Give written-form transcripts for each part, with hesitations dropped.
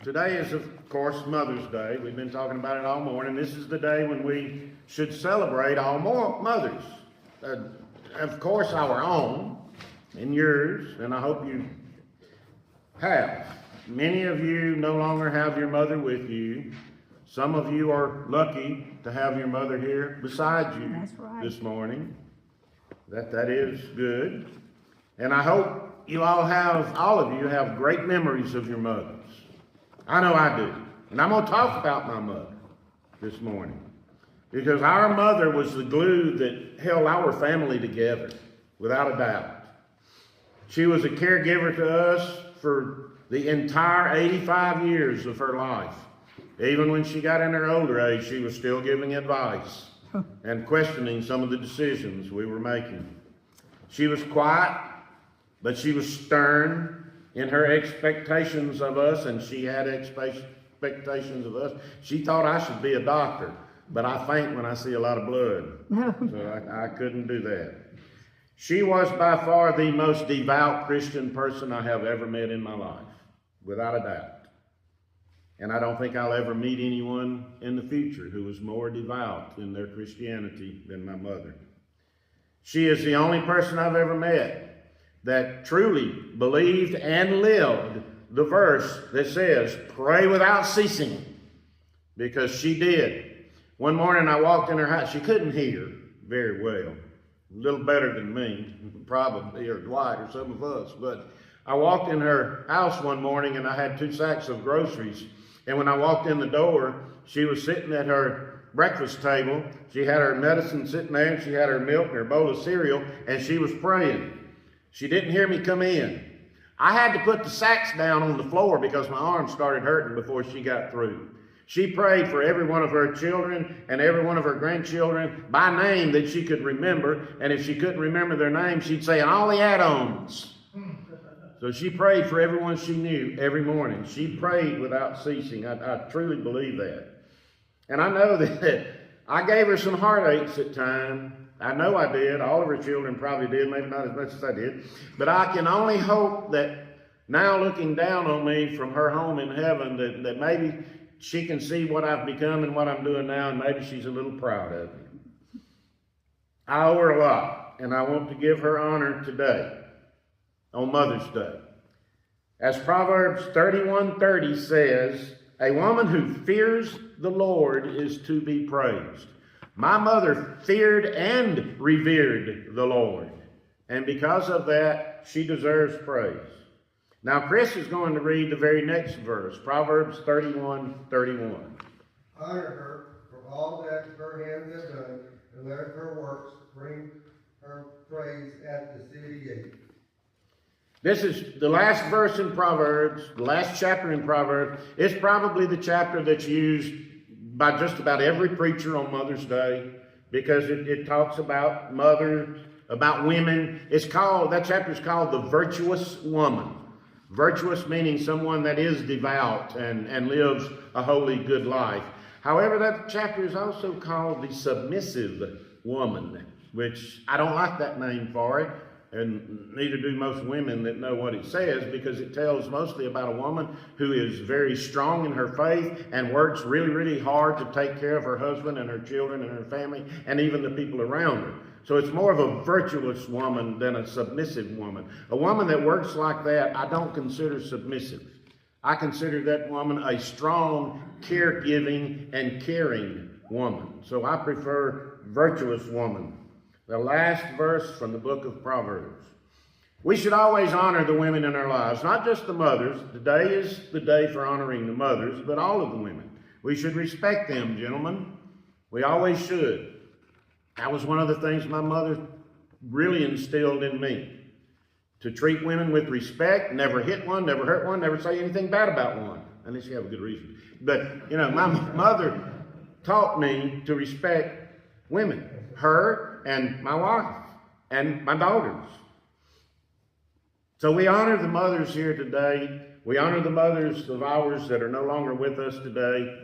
Today is, of course, Mother's Day. We've been talking about it all morning. This is the day when we should celebrate all more mothers. Of course, our own and yours, and I hope you have. Many of you no longer have your mother with you. Some of you are lucky to have your mother here beside you this morning. That is good. And I hope you all of you have great memories of your mothers. I know I do. And I'm going to talk about my mother this morning. Because our mother was the glue that held our family together, without a doubt. She was a caregiver to us for the entire 85 years of her life. Even when she got in her older age, she was still giving advice and questioning some of the decisions we were making. She was quiet, but she was stern in her expectations of us, and she had expectations of us. She thought I should be a doctor, but I faint when I see a lot of blood. So I couldn't do that. She was by far the most devout Christian person I have ever met in my life, without a doubt. And I don't think I'll ever meet anyone in the future who was more devout in their Christianity than my mother. She is the only person I've ever met that truly believed and lived the verse that says, pray without ceasing, because she did. One morning I walked in her house. She couldn't hear very well, a little better than me, probably, or Dwight, or some of us. But I walked in her house one morning and I had 2 sacks of groceries. And when I walked in the door, she was sitting at her breakfast table. She had her medicine sitting there, and she had her milk and her bowl of cereal, and she was praying. She didn't hear me come in. I had to put the sacks down on the floor because my arm started hurting before she got through. She prayed for every one of her children and every one of her grandchildren by name that she could remember. And if she couldn't remember their names, she'd say, and all the add-ons. So she prayed for everyone she knew every morning. She prayed without ceasing. I truly believe that. And I know that I gave her some heartaches at times. I know I did. All of her children probably did, maybe not as much as I did. But I can only hope that now looking down on me from her home in heaven, that maybe she can see what I've become and what I'm doing now, and maybe she's a little proud of me. I owe her a lot, and I want to give her honor today on Mother's Day. As Proverbs 31:30 says, a woman who fears the Lord is to be praised. My mother feared and revered the Lord, and because of that, she deserves praise. Now, Chris is going to read the very next verse, Proverbs 31:31. Honor her for all that her hands have done, and let her works bring her praise at the city gate. This is the last verse in Proverbs, the last chapter in Proverbs. It's probably the chapter that's used by just about every preacher on Mother's Day, because it talks about mothers, about women. That chapter is called the virtuous woman. Virtuous meaning someone that is devout and lives a holy, good life. However, that chapter is also called the submissive woman, which I don't like that name for it. And neither do most women that know what it says, because it tells mostly about a woman who is very strong in her faith and works really, really hard to take care of her husband and her children and her family and even the people around her. So it's more of a virtuous woman than a submissive woman. A woman that works like that, I don't consider submissive. I consider that woman a strong, caregiving, and caring woman. So I prefer virtuous woman. The last verse from the book of Proverbs. We should always honor the women in our lives, not just the mothers. Today is the day for honoring the mothers, but all of the women. We should respect them, gentlemen. We always should. That was one of the things my mother really instilled in me. To treat women with respect, never hit one, never hurt one, never say anything bad about one, unless you have a good reason. But, my mother taught me to respect women, her and my wife and my daughters. So we honor the mothers here today. We honor the mothers of ours that are no longer with us today,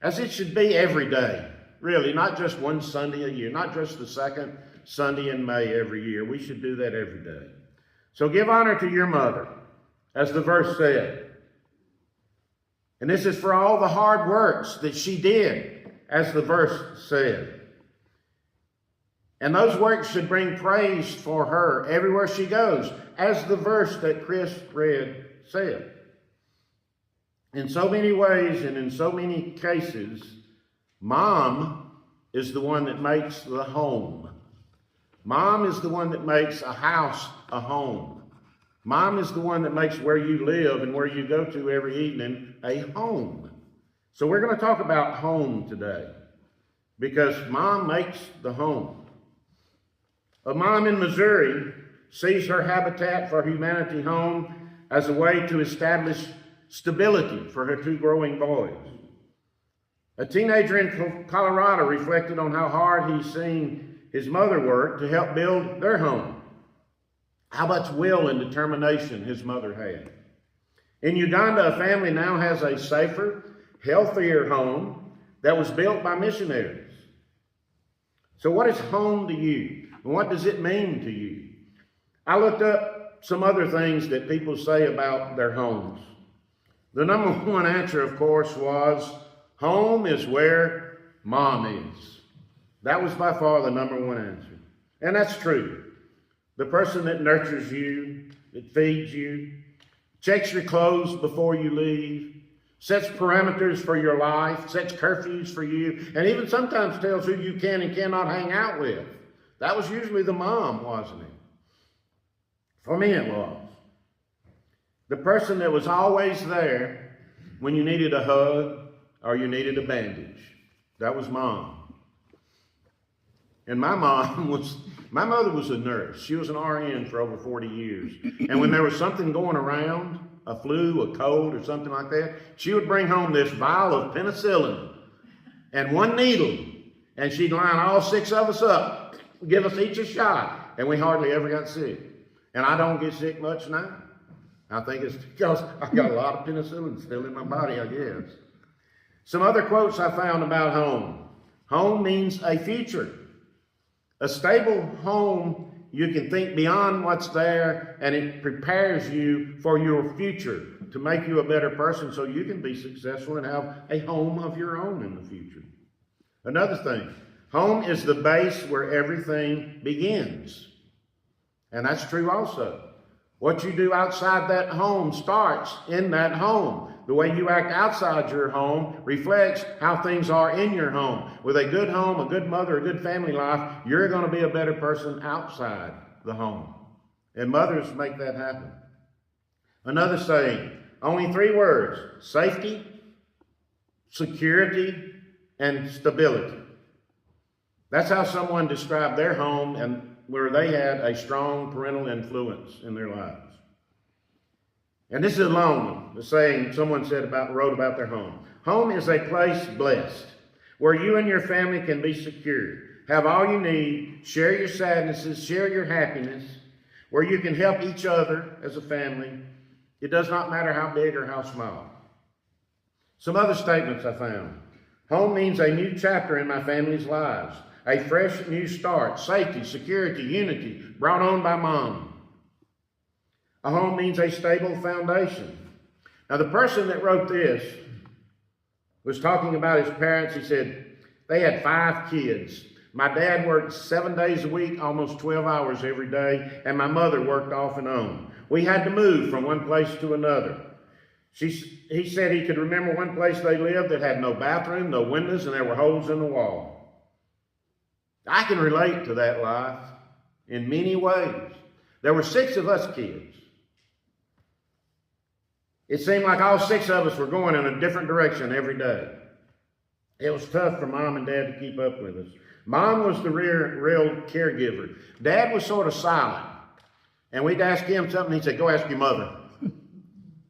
as it should be every day. Really, not just one Sunday a year, not just the second Sunday in May every year. We should do that every day. So give honor to your mother, as the verse said. And this is for all the hard works that she did, as the verse said. And those works should bring praise for her everywhere she goes, as the verse that Chris read said. In so many ways and in so many cases, mom is the one that makes the home. Mom is the one that makes a house a home. Mom is the one that makes where you live and where you go to every evening a home. So we're going to talk about home today, because mom makes the home. A mom in Missouri sees her Habitat for Humanity home as a way to establish stability for her 2 growing boys. A teenager in Colorado reflected on how hard he's seen his mother work to help build their home. How much will and determination his mother had. In Uganda, a family now has a safer, healthier home that was built by missionaries. So what is home to you? And what does it mean to you? I looked up some other things that people say about their homes. The number one answer, of course, was home is where mom is. That was by far the number one answer. And that's true. The person that nurtures you, that feeds you, checks your clothes before you leave, sets parameters for your life, sets curfews for you, and even sometimes tells who you can and cannot hang out with. That was usually the mom, wasn't it? For me, it was. The person that was always there when you needed a hug or you needed a bandage. That was mom. And my mother was a nurse. She was an RN for over 40 years. And when there was something going around, a flu, a cold, or something like that, she would bring home this vial of penicillin and 1 needle, and she'd line all 6 of us up, give us each a shot, and we hardly ever got sick. And I don't get sick much now. I think it's because I got a lot of penicillin still in my body, I guess. Some other quotes I found about home. Home means a future. A stable home, you can think beyond what's there, and it prepares you for your future to make you a better person so you can be successful and have a home of your own in the future. Another thing, home is the base where everything begins. And that's true also. What you do outside that home starts in that home. The way you act outside your home reflects how things are in your home. With a good home, a good mother, a good family life, you're going to be a better person outside the home. And mothers make that happen. Another saying, only 3 words: safety, security, and stability. That's how someone described their home and where they had a strong parental influence in their lives. And this is a long one, the saying someone wrote about their home. Home is a place blessed, where you and your family can be secure, have all you need, share your sadnesses, share your happiness, where you can help each other as a family. It does not matter how big or how small. Some other statements I found. Home means a new chapter in my family's lives, a fresh new start, safety, security, unity, brought on by mom. A home means a stable foundation. Now, the person that wrote this was talking about his parents. He said they had 5 kids. My dad worked 7 days a week, almost 12 hours every day, and my mother worked off and on. We had to move from one place to another. He said he could remember one place they lived that had no bathroom, no windows, and there were holes in the wall. I can relate to that life in many ways. There were 6 of us kids. It seemed like all 6 of us were going in a different direction every day. It was tough for Mom and Dad to keep up with us. Mom was the real caregiver. Dad was sort of silent. And we'd ask him something, he'd say, "Go ask your mother."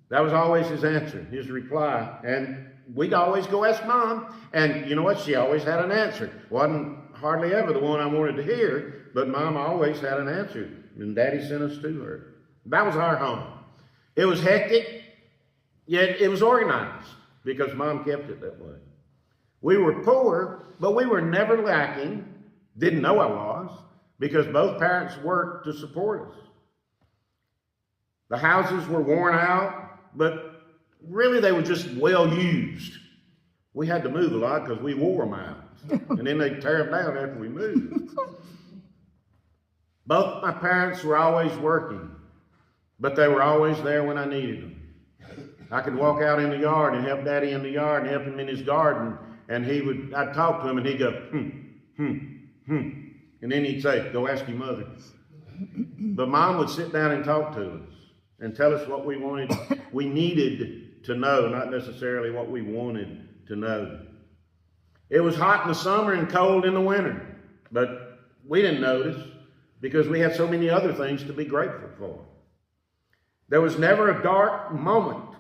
That was always his answer, his reply. And we'd always go ask Mom. And you know what? She always had an answer. Wasn't hardly ever the one I wanted to hear, but Mom always had an answer. And Daddy sent us to her. That was our home. It was hectic. Yet it was organized because Mom kept it that way. We were poor, but we were never lacking. Didn't know I was, because both parents worked to support us. The houses were worn out, but really they were just well used. We had to move a lot because we wore them out. And then they'd tear them down after we moved. Both my parents were always working, but they were always there when I needed them. I could walk out in the yard and help Daddy in the yard and help him in his garden, and I'd talk to him and he'd go, and then he'd say, go ask your mother. But Mom would sit down and talk to us and tell us what we needed to know, not necessarily what we wanted to know. It was hot in the summer and cold in the winter, but we didn't notice because we had so many other things to be grateful for. There was never a dark moment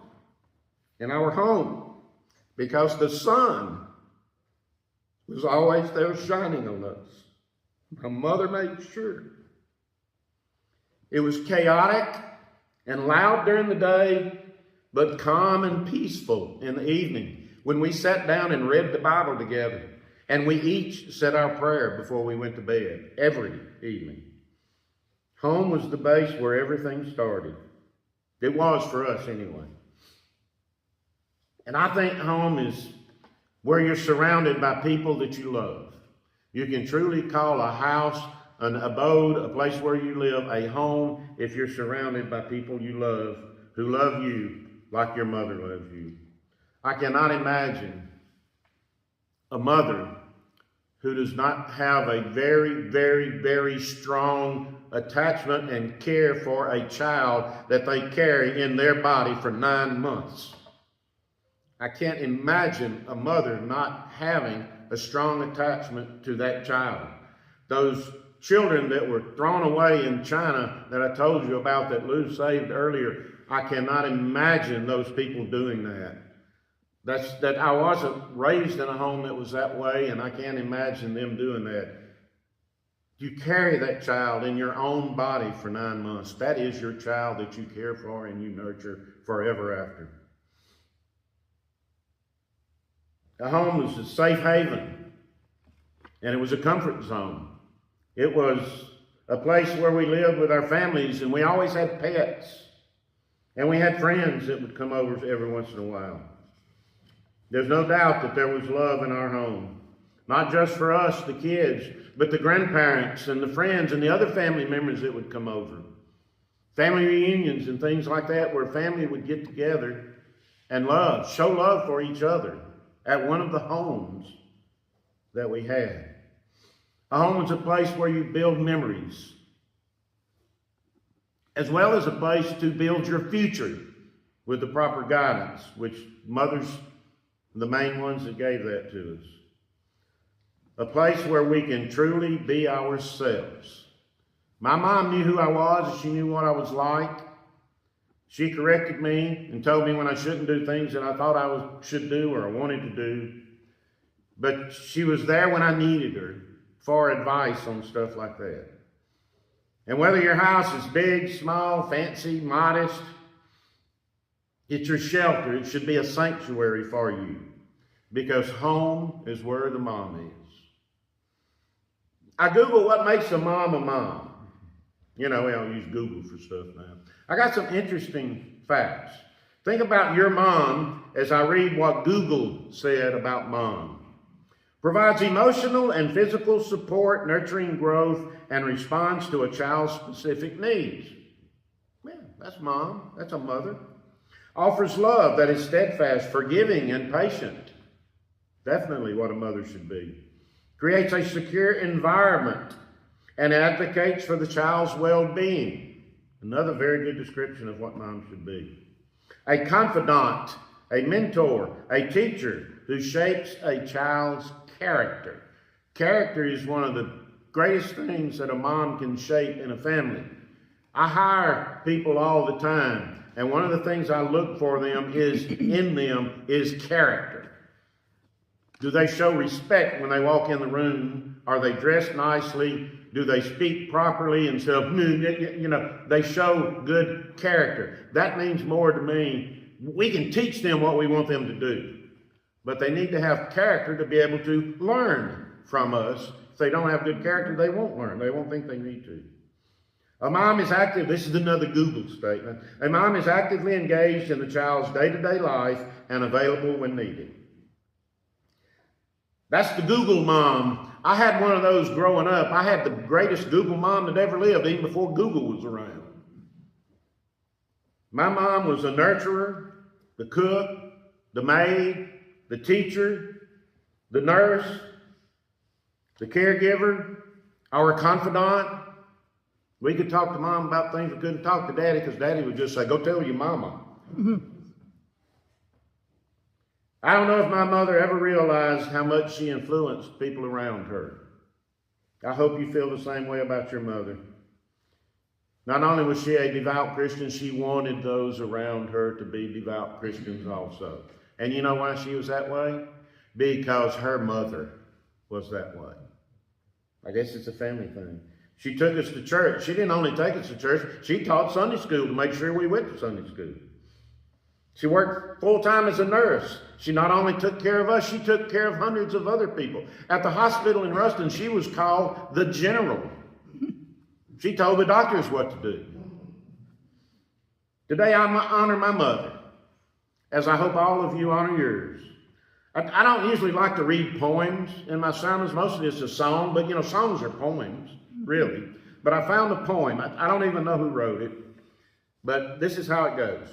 in our home because the sun was always there shining on us. My mother made sure. It was chaotic and loud during the day, but calm and peaceful in the evening when we sat down and read the Bible together, and we each said our prayer before we went to bed every evening. Home was the base where everything started. It was for us anyway. And I think home is where you're surrounded by people that you love. You can truly call a house, an abode, a place where you live, a home if you're surrounded by people you love, who love you like your mother loves you. I cannot imagine a mother who does not have a very, very, very strong attachment and care for a child that they carry in their body for 9 months. I can't imagine a mother not having a strong attachment to that child. Those children that were thrown away in China that I told you about that Lou saved earlier, I cannot imagine those people doing that. That I wasn't raised in a home that was that way, and I can't imagine them doing that. You carry that child in your own body for 9 months. That is your child that you care for and you nurture forever after. A home was a safe haven, and it was a comfort zone. It was a place where we lived with our families, and we always had pets, and we had friends that would come over every once in a while. There's no doubt that there was love in our home, not just for us, the kids, but the grandparents and the friends and the other family members that would come over. Family reunions and things like that where family would get together and show love for each other at one of the homes that we had. A home is a place where you build memories, as well as a place to build your future with the proper guidance, which mothers are the main ones that gave that to us. A place where we can truly be ourselves. My mom knew who I was, and she knew what I was like. She corrected me and told me when I shouldn't do things that I thought I should do or I wanted to do. But she was there when I needed her for advice on stuff like that. And whether your house is big, small, fancy, modest, it's your shelter. It should be a sanctuary for you, because home is where the mom is. I Google what makes a mom a mom. You know, we don't use Google for stuff now. I got some interesting facts. Think about your mom as I read what Google said about mom. Provides emotional and physical support, nurturing growth, and responds to a child's specific needs. Yeah, that's mom. That's a mother. Offers love that is steadfast, forgiving, and patient. Definitely what a mother should be. Creates a secure environment and advocates for the child's well-being. Another very good description of what mom should be. A confidant, a mentor, a teacher who shapes a child's character. Character is one of the greatest things that a mom can shape in a family. I hire people all the time, and one of the things I look for them is character. Do they show respect when they walk in the room? Are they dressed nicely? Do they speak properly instead of, they show good character. That means more to me. We can teach them what we want them to do, but they need to have character to be able to learn from us. If they don't have good character, they won't learn. They won't think they need to. A mom is active, this is another Google statement. A mom is actively engaged in the child's day-to-day life and available when needed. That's the Google mom. I had one of those growing up. I had the greatest Google mom that ever lived, even before Google was around. My mom was the nurturer, the cook, the maid, the teacher, the nurse, the caregiver, our confidant. We could talk to mom about things we couldn't talk to daddy because daddy would just say, go tell your mama. I don't know if my mother ever realized how much she influenced people around her. I hope you feel the same way about your mother. Not only was she a devout Christian, she wanted those around her to be devout Christians also. And you know why she was that way? Because her mother was that way. I guess it's a family thing. She took us to church. She didn't only take us to church, she taught Sunday school to make sure we went to Sunday school. She worked full-time as a nurse. She not only took care of us, she took care of hundreds of other people. At the hospital in Ruston, she was called the general. She told the doctors what to do. Today I honor my mother, as I hope all of you honor yours. I don't usually like to read poems in my sermons. Most of it's a song, but you know, songs are poems, really. But I found a poem. I don't even know who wrote it, but this is how it goes.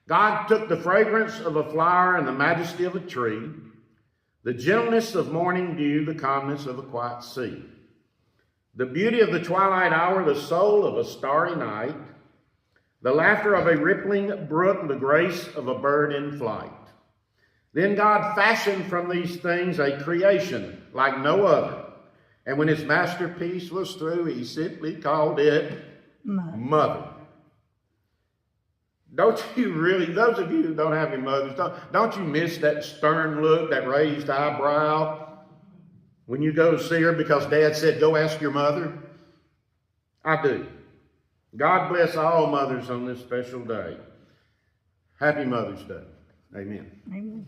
God took the fragrance of a flower and the majesty of a tree, the gentleness of morning dew, the calmness of a quiet sea, the beauty of the twilight hour, the soul of a starry night, the laughter of a rippling brook, the grace of a bird in flight. Then God fashioned from these things a creation like no other. And when his masterpiece was through, he simply called it Mother. Don't you really, those of you who don't have your mothers, don't you miss that stern look, that raised eyebrow when you go to see her because Dad said, go ask your mother? I do. God bless all mothers on this special day. Happy Mother's Day. Amen. Amen.